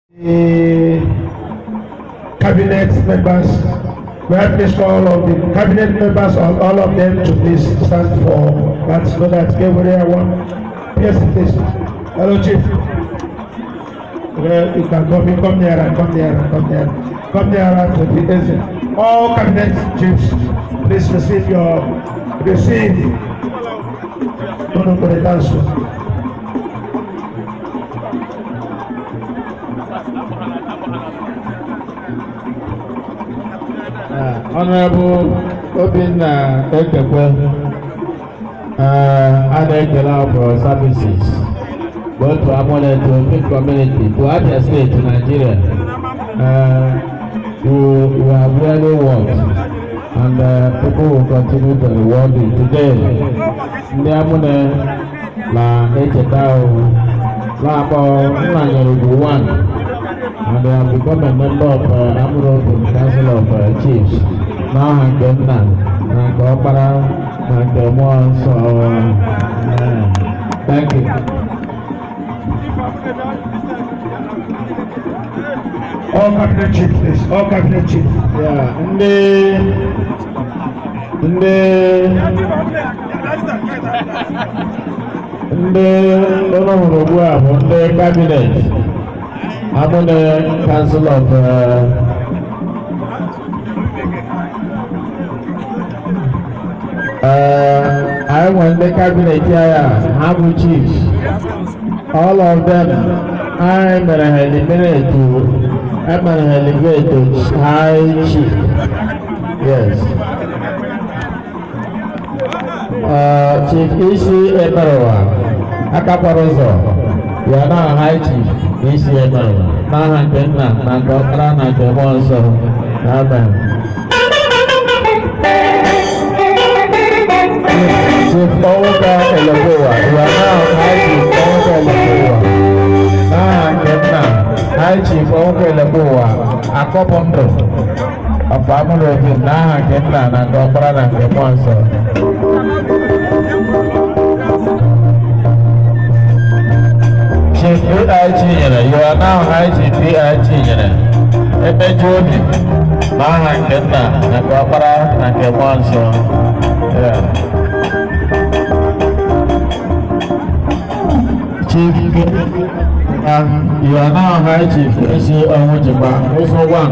The cabinet members, we have please all of the cabinet members, all of them to please stand for that so that everyone. Yes, please. Hello, Chief. Well, you can come here and come here and come here. Come here to the exit. All cabinet chiefs, please receive honorable dance. Honorable Obinna Ekekwe, Adekela for services, both to Amune-Ovim community, to Abia State, to Nigeria. You have really worked, and people will continue to reward you. Today, the Amune La Ekekao La Nanyurugu 1. And they have become a member of Amune-Ovim Council of Chiefs. Now I'm going to thank you. All cabinet chiefs, please. All cabinet chiefs. Yeah, the cabinet. Amune Council of I want the cabinet here, Habu chiefs, all of them. I'm elevate to high chief. Yes. Chief Isi Emerowa, Akaparozo, you are now high chief. Isi Emerowa. Nahan Kenna, Nakokra, Nakemonso. Amen. Chief Oka Elegoa, you are now high chief Oka Elegoa. Nahan Kenna, high chief Oka Elegoa, Akopondo. Of Amune-Ovim, Nahan Kenna, Nakokra, Nakemonso. Chief PIG, you are now high chief PIG. Ebejoni, Nahan Kenna, Nakokra, Nakemonso. Yeah. Chief, you are now high chief. Also one.